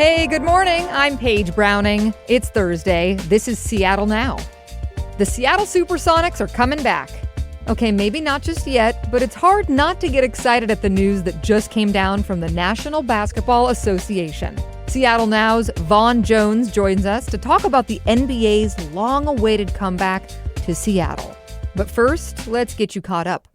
Hey, good morning. I'm Paige Browning. It's Thursday. This is Seattle Now. The Seattle SuperSonics are coming back. Okay, maybe not just yet, but it's hard not to get excited at the news that just came down from the National Basketball Association. Seattle Now's Vaughan joins us to talk about the NBA's long-awaited comeback to Seattle. But first, let's get you caught up.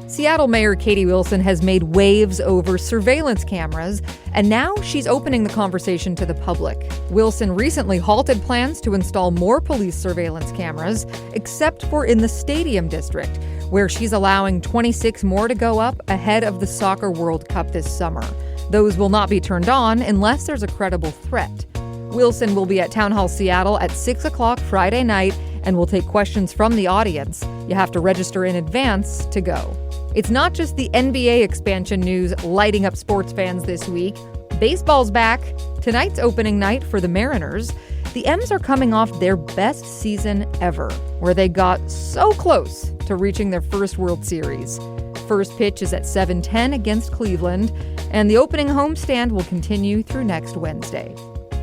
Seattle Mayor Katie Wilson has made waves over surveillance cameras, and now she's opening the conversation to the public. Wilson recently halted plans to install more police surveillance cameras, except for in the Stadium District, where she's allowing 26 more to go up ahead of the Soccer World Cup this summer. Those will not be turned on unless there's a credible threat. Wilson will be at Town Hall Seattle at 6 o'clock Friday night and will take questions from the audience. You have to register in advance to go. It's not just the NBA expansion news lighting up sports fans this week. Baseball's back. Tonight's opening night for the Mariners. The M's are coming off their best season ever, where they got so close to reaching their first World Series. First pitch is at 7:10 against Cleveland, and the opening homestand will continue through next Wednesday.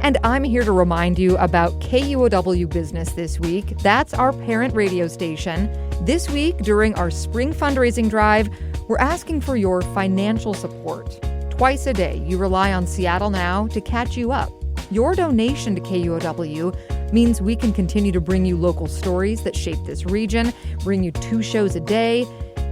And I'm here to remind you about KUOW Business this week. That's our parent radio station. This week, during our spring fundraising drive, we're asking for your financial support. Twice a day, you rely on Seattle Now to catch you up. Your donation to KUOW means we can continue to bring you local stories that shape this region, bring you 2 shows a day.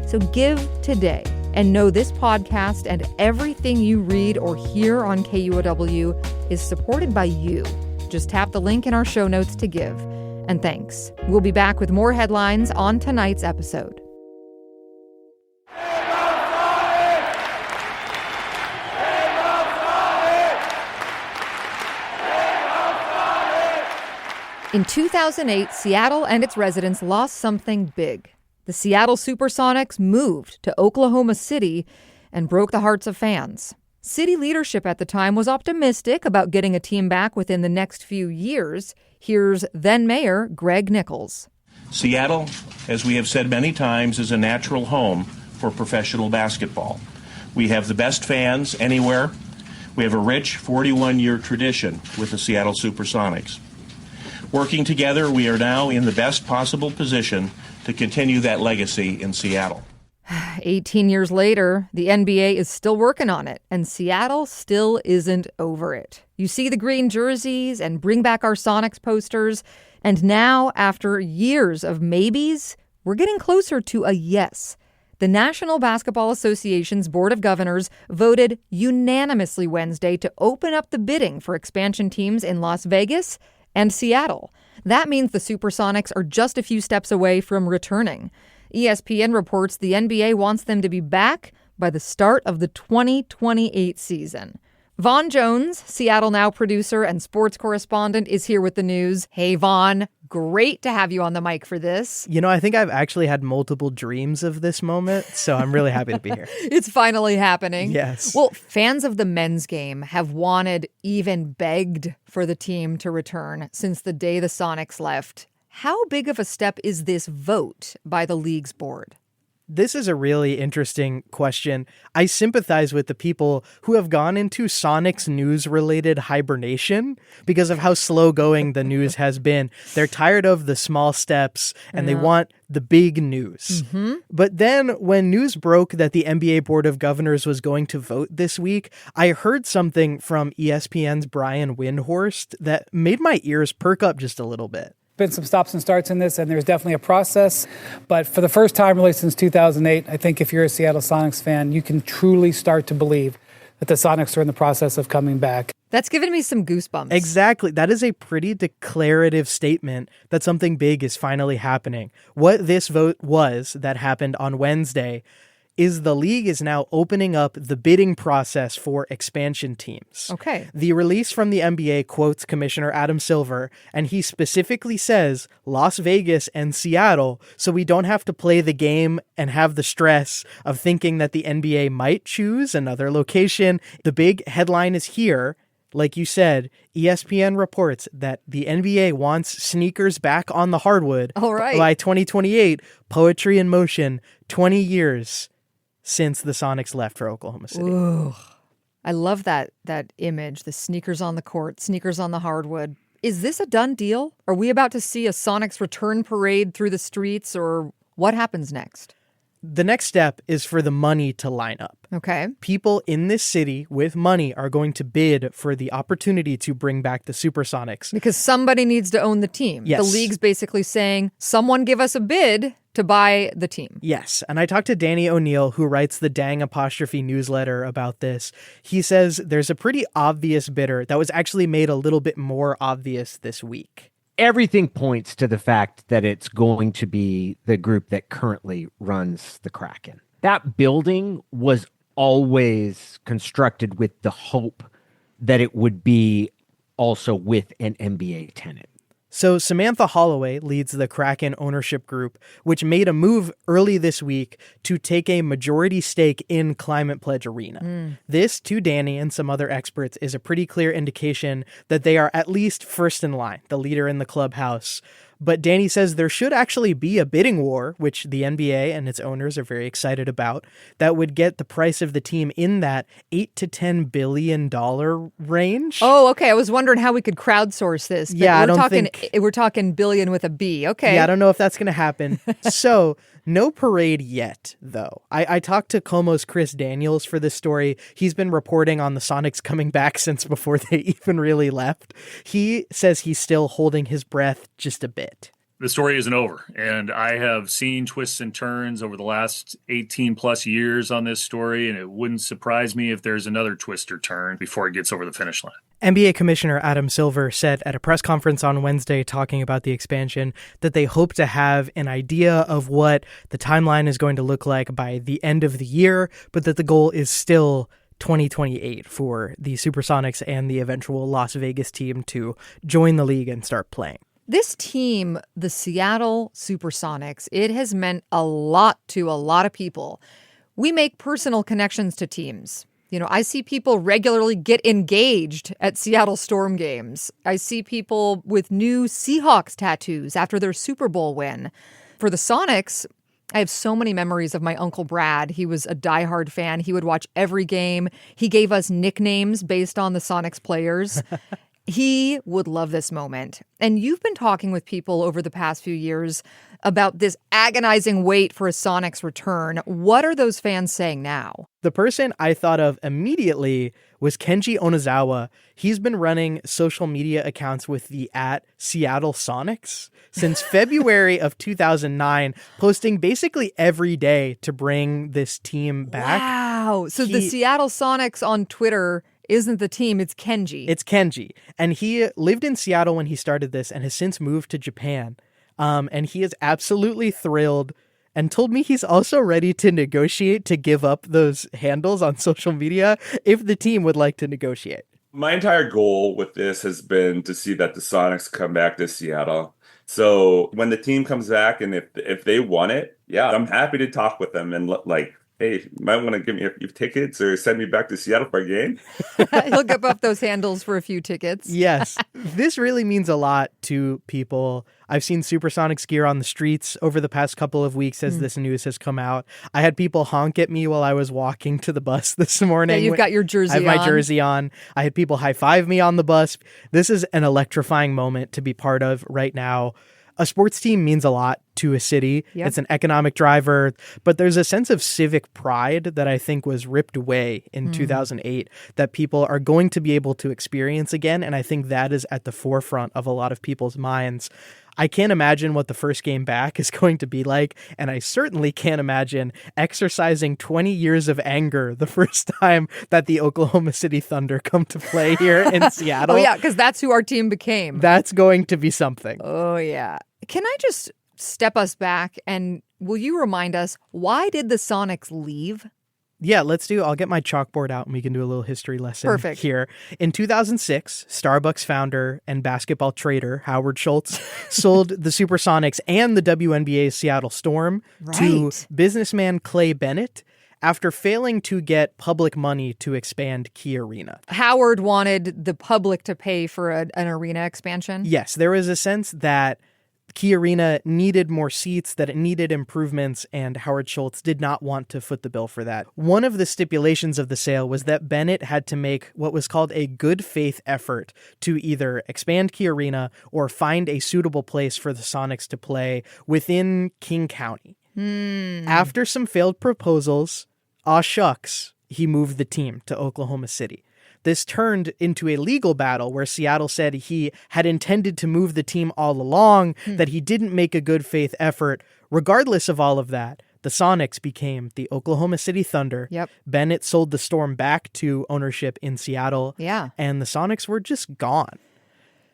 So give today and know this podcast and everything you read or hear on KUOW is supported by you. Just tap the link in our show notes to give. And thanks. We'll be back with more headlines on tonight's episode. In 2008, Seattle and its residents lost something big. The Seattle SuperSonics moved to Oklahoma City and broke the hearts of fans. City leadership at the time was optimistic about getting a team back within the next few years. Here's then-Mayor Greg Nichols. Seattle, as we have said many times, is a natural home for professional basketball. We have the best fans anywhere. We have a rich 41-year tradition with the Seattle SuperSonics. Working together, we are now in the best possible position to continue that legacy in Seattle. 18 years later, the NBA is still working on it, and Seattle still isn't over it. You see the green jerseys and Bring Back Our Sonics posters, and now, after years of maybes, we're getting closer to a yes. The National Basketball Association's Board of Governors voted unanimously Wednesday to open up the bidding for expansion teams in Las Vegas and Seattle. That means the SuperSonics are just a few steps away from returning. ESPN reports the NBA wants them to be back by the start of the 2028 season. Vaughan Jones, Seattle Now producer and sports correspondent, is here with the news. Hey, Vaughan, great to have you on the mic for this. You know, I think I've actually had multiple dreams of this moment, so I'm really happy to be here. It's finally happening. Yes. Well, fans of the men's game have wanted, even begged, for the team to return since the day the Sonics left. How big of a step is this vote by the league's board? This is a really interesting question. I sympathize with the people who have gone into Sonics news-related hibernation because of how slow-going the news has been. They're tired of the small steps, and they want the big news. Mm-hmm. But then when news broke that the NBA Board of Governors was going to vote this week, I heard something from ESPN's Brian Windhorst that made my ears perk up just a little bit. Been some stops and starts in this, and there's definitely a process. But for the first time really since 2008, I think if you're a Seattle Sonics fan, you can truly start to believe that the Sonics are in the process of coming back. That's given me some goosebumps. Exactly. That is a pretty declarative statement that something big is finally happening. What this vote was that happened on Wednesday is the league is now opening up the bidding process for expansion teams. Okay. The release from the NBA quotes Commissioner Adam Silver, and he specifically says Las Vegas and Seattle, so we don't have to play the game and have the stress of thinking that the NBA might choose another location. The big headline is here. Like you said, ESPN reports that the NBA wants sneakers back on the hardwood. All right. By 2028, poetry in motion, 20 years since the Sonics left for Oklahoma City. Ooh. I love that image, the sneakers on the court, sneakers on the hardwood. Is this a done deal? Are we about to see a Sonics return parade through the streets, or what happens next? The next step is for the money to line up. Okay. People in this city with money are going to bid for the opportunity to bring back the SuperSonics. Because somebody needs to own the team. Yes. The league's basically saying, someone give us a bid to buy the team. Yes, and I talked to Danny O'Neill, who writes the Dang Apostrophe newsletter about this. He says there's a pretty obvious bidder that was actually made a little bit more obvious this week. Everything points to the fact that it's going to be the group that currently runs the Kraken. That building was always constructed with the hope that it would be also with an NBA tenant. So Samantha Holloway leads the Kraken ownership group, which made a move early this week to take a majority stake in Climate Pledge Arena. This, to Danny and some other experts, is a pretty clear indication that they are at least first in line, the leader in the clubhouse. But Danny says there should actually be a bidding war, which the NBA and its owners are very excited about, that would get the price of the team in that $8 to $10 billion range. Oh, okay. I was wondering how we could crowdsource this. But Yeah, we're talking billion with a B. Okay. Yeah, I don't know if that's going to happen. So, no parade yet, though. I talked to KUOW's Chris Daniels for this story. He's been reporting on the Sonics coming back since before they even really left. He says he's still holding his breath just a bit. The story isn't over, and I have seen twists and turns over the last 18 plus years on this story, and it wouldn't surprise me if there's another twist or turn before it gets over the finish line. NBA Commissioner Adam Silver said at a press conference on Wednesday talking about the expansion that they hope to have an idea of what the timeline is going to look like by the end of the year, but that the goal is still 2028 for the SuperSonics and the eventual Las Vegas team to join the league and start playing. This team, the Seattle SuperSonics, it has meant a lot to a lot of people. We make personal connections to teams. You know, I see people regularly get engaged at Seattle Storm games. I see people with new Seahawks tattoos after their Super Bowl win. For the Sonics, I have so many memories of my Uncle Brad. He was a diehard fan. He would watch every game. He gave us nicknames based on the Sonics players. He would love this moment. And you've been talking with people over the past few years about this agonizing wait for a Sonics return. What are those fans saying now? The person I thought of immediately was Kenji Onizawa. He's been running social media accounts with the @Seattle Sonics since February of 2009, posting basically every day to bring this team back. Wow. So the Seattle Sonics on Twitter isn't the team, it's Kenji. It's Kenji. And he lived in Seattle when he started this and has since moved to Japan. And he is absolutely thrilled and told me he's also ready to negotiate to give up those handles on social media if the team would like to negotiate. My entire goal with this has been to see that the Sonics come back to Seattle. So when the team comes back and if they want it, yeah, I'm happy to talk with them and hey, you might want to give me a few tickets or send me back to Seattle for a game. He'll give up those handles for a few tickets. Yes. This really means a lot to people. I've seen SuperSonics gear on the streets over the past couple of weeks as this news has come out. I had people honk at me while I was walking to the bus this morning. Yeah, you've got your jersey on. I have my jersey on. I had people high-five me on the bus. This is an electrifying moment to be part of right now. A sports team means a lot to a city. Yep. It's an economic driver, but there's a sense of civic pride that I think was ripped away in 2008 that people are going to be able to experience again, and I think that is at the forefront of a lot of people's minds. I can't imagine what the first game back is going to be like, and I certainly can't imagine exercising 20 years of anger the first time that the Oklahoma City Thunder come to play here in Seattle. Oh, yeah, because that's who our team became. That's going to be something. Oh, yeah. Can I just step us back, and will you remind us, why did the Sonics leave? Yeah, I'll get my chalkboard out and we can do a little history lesson Perfect. Here. In 2006, Starbucks founder and basketball trader Howard Schultz sold the SuperSonics and the WNBA's Seattle Storm to businessman Clay Bennett after failing to get public money to expand Key Arena. Howard wanted the public to pay for an arena expansion? Yes, there was a sense that Key Arena needed more seats, that it needed improvements, and Howard Schultz did not want to foot the bill for that. One of the stipulations of the sale was that Bennett had to make what was called a good faith effort to either expand Key Arena or find a suitable place for the Sonics to play within King County. After some failed proposals, shucks, he moved the team to Oklahoma City. This turned into a legal battle where Seattle said he had intended to move the team all along, that he didn't make a good faith effort. Regardless of all of that, the Sonics became the Oklahoma City Thunder. Yep. Bennett sold the Storm back to ownership in Seattle. Yeah. And the Sonics were just gone.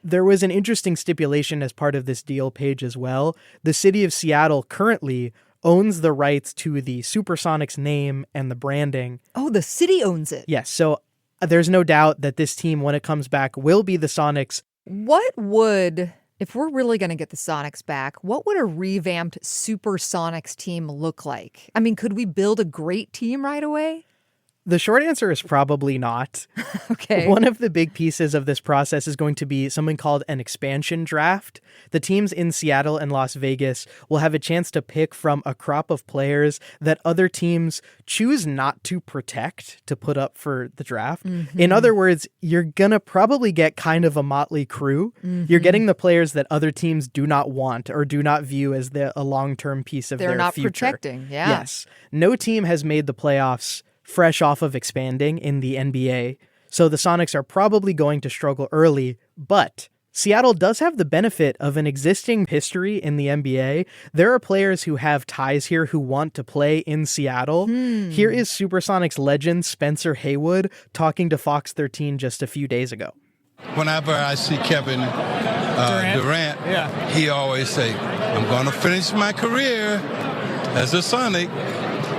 There was an interesting stipulation as part of this deal page as well. The city of Seattle currently owns the rights to the SuperSonics name and the branding. Oh, the city owns it. Yes, so there's no doubt that this team, when it comes back, will be the Sonics. If we're really going to get the Sonics back, what would a revamped SuperSonics team look like? I mean, could we build a great team right away? The short answer is probably not. Okay. One of the big pieces of this process is going to be something called an expansion draft. The teams in Seattle and Las Vegas will have a chance to pick from a crop of players that other teams choose not to protect to put up for the draft. In other words, you're going to probably get kind of a motley crew. You're getting the players that other teams do not want or do not view as a long-term piece of their future. They're not protecting, yeah. Yes. No team has made the playoffs fresh off of expanding in the NBA, so the Sonics are probably going to struggle early, but Seattle does have the benefit of an existing history in the NBA. There are players who have ties here who want to play in Seattle. Here is SuperSonics legend Spencer Haywood talking to Fox 13 just a few days ago. Whenever I see Kevin Durant, he always say, I'm going to finish my career as a Sonic.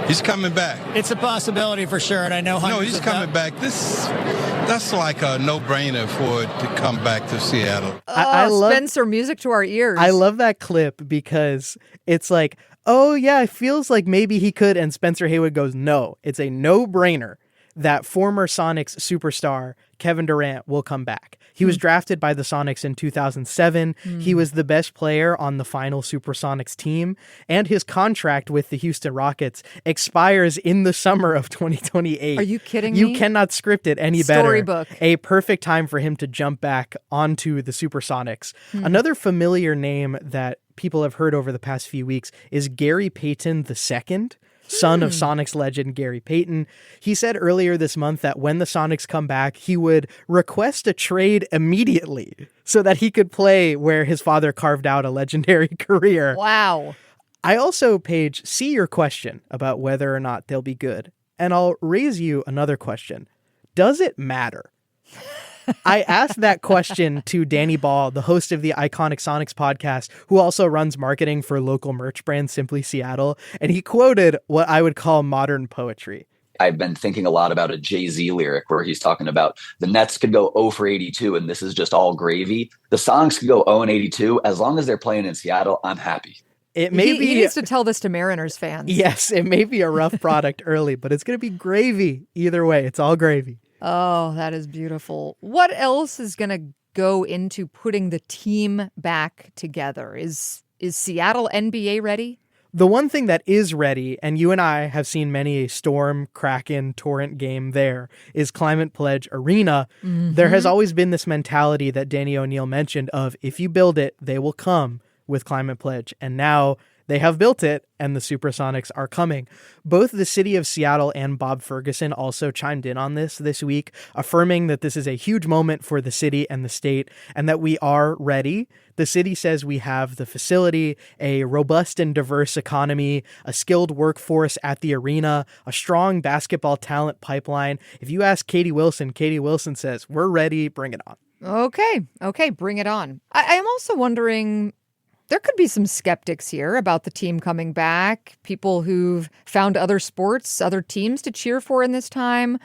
He's coming back. It's a possibility for sure, and I know hundreds. No, he's coming back. That's like a no-brainer for it to come back to Seattle. I love Spencer, music to our ears. I love that clip because it's like, oh yeah, it feels like maybe he could, and Spencer Haywood goes, no, it's a no-brainer that former Sonics superstar Kevin Durant will come back. He was drafted by the Sonics in 2007. He was the best player on the final SuperSonics team, and his contract with the Houston Rockets expires in the summer of 2028. Are you kidding me? You cannot script it any better. Storybook. A perfect time for him to jump back onto the SuperSonics. Another familiar name that people have heard over the past few weeks is Gary Payton II. Son of Sonics legend Gary Payton. He said earlier this month that when the Sonics come back, he would request a trade immediately so that he could play where his father carved out a legendary career. Wow. I also, Paige, see your question about whether or not they'll be good. And I'll raise you another question. Does it matter? I asked that question to Danny Ball, the host of the Iconic Sonics podcast, who also runs marketing for local merch brand Simply Seattle, and he quoted what I would call modern poetry. I've been thinking a lot about a Jay-Z lyric where he's talking about the Nets could go 0 for 82 and this is just all gravy. The Sonics could go 0 and 82. As long as they're playing in Seattle, I'm happy. It may be, he needs to tell this to Mariners fans. Yes, it may be a rough product early, but it's going to be gravy. Either way, it's all gravy. Oh, that is beautiful. What else is going to go into putting the team back together? Is Seattle NBA ready? The one thing that is ready, and you and I have seen many a Storm, Kraken, Torrent game there, is Climate Pledge Arena. There has always been this mentality that Danny O'Neill mentioned of if you build it, they will come with Climate Pledge. And now they have built it, and the SuperSonics are coming. Both the city of Seattle and Bob Ferguson also chimed in on this week, affirming that this is a huge moment for the city and the state, and that we are ready. The city says we have the facility, a robust and diverse economy, a skilled workforce at the arena, a strong basketball talent pipeline. If you ask Katie Wilson says, we're ready, bring it on. Okay, bring it on. I am also wondering, there could be some skeptics here about the team coming back, people who've found other sports, other teams to cheer for in this time.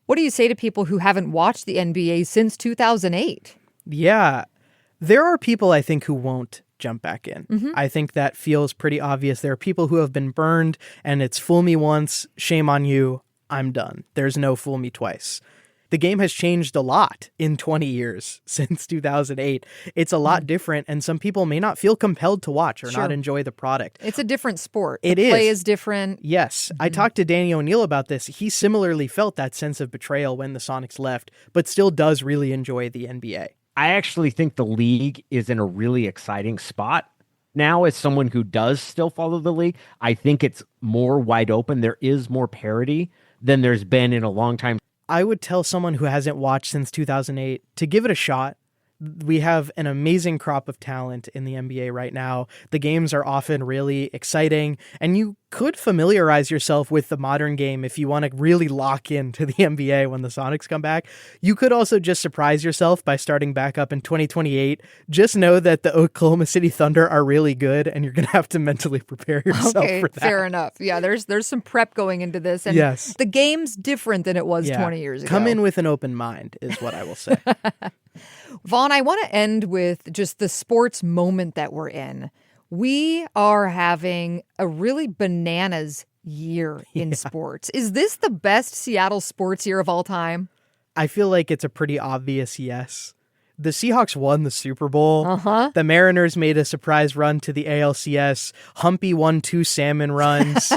What do you say to people who haven't watched the NBA since 2008? Yeah, there are people I think who won't jump back in. I think that feels pretty obvious. There are people who have been burned and it's fool me once, shame on you, I'm done. There's no fool me twice. The game has changed a lot in 20 years since 2008. It's a lot different, and some people may not feel compelled to watch or not enjoy the product. It's a different sport. The play is different. Yes. I talked to Danny O'Neill about this. He similarly felt that sense of betrayal when the Sonics left, but still does really enjoy the NBA. I actually think the league is in a really exciting spot. Now, as someone who does still follow the league, I think it's more wide open. There is more parity than there's been in a long time. I would tell someone who hasn't watched since 2008 to give it a shot. We have an amazing crop of talent in the NBA right now. The games are often really exciting, and you could familiarize yourself with the modern game if you want to really lock into the NBA when the Sonics come back. You could also just surprise yourself by starting back up in 2028. Just know that the Oklahoma City Thunder are really good, and you're going to have to mentally prepare yourself for that. Fair enough. Yeah, there's some prep going into this, and the game's different than it was 20 years ago. Come in with an open mind is what I will say. Vaughan, I want to end with just the sports moment that we're in. We are having a really bananas year in sports. Is this the best Seattle sports year of all time? I feel like it's a pretty obvious yes. The Seahawks won the Super Bowl. The Mariners made a surprise run to the ALCS. Humpy won 2 salmon runs.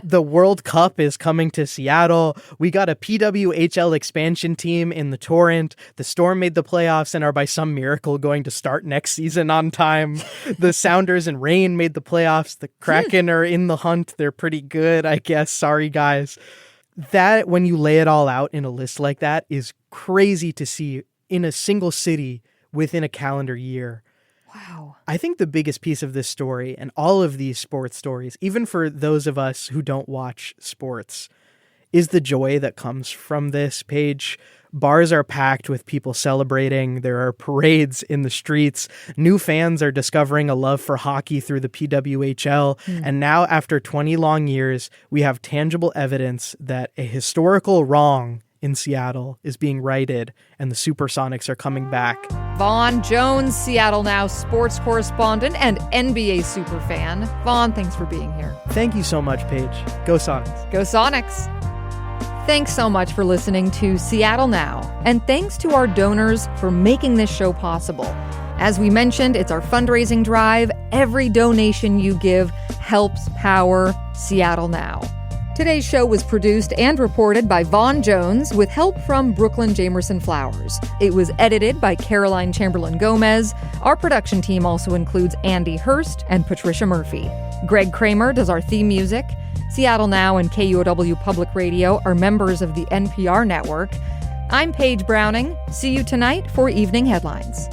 The World Cup is coming to Seattle. We got a PWHL expansion team in the Torrent. The Storm made the playoffs and are by some miracle going to start next season on time. The Sounders and Reign made the playoffs. The Kraken are in the hunt. They're pretty good, I guess. Sorry, guys. That, when you lay it all out in a list like that, is crazy to see in a single city within a calendar year. Wow. I think the biggest piece of this story and all of these sports stories, even for those of us who don't watch sports, is the joy that comes from this page. Bars are packed with people celebrating. There are parades in the streets. New fans are discovering a love for hockey through the PWHL. And now, after 20 long years, we have tangible evidence that a historical wrong in Seattle is being righted, and the SuperSonics are coming back. Vaughan Jones, Seattle Now sports correspondent and NBA superfan. Vaughan, thanks for being here. Thank you so much, Paige. Go Sonics. Go Sonics. Thanks so much for listening to Seattle Now, and thanks to our donors for making this show possible. As we mentioned, it's our fundraising drive. Every donation you give helps power Seattle Now. Today's show was produced and reported by Vaughan Jones with help from Brooklyn Jamerson Flowers. It was edited by Caroline Chamberlain Gomez. Our production team also includes Andy Hurst and Patricia Murphy. Greg Kramer does our theme music. Seattle Now and KUOW Public Radio are members of the NPR network. I'm Paige Browning. See you tonight for Evening Headlines.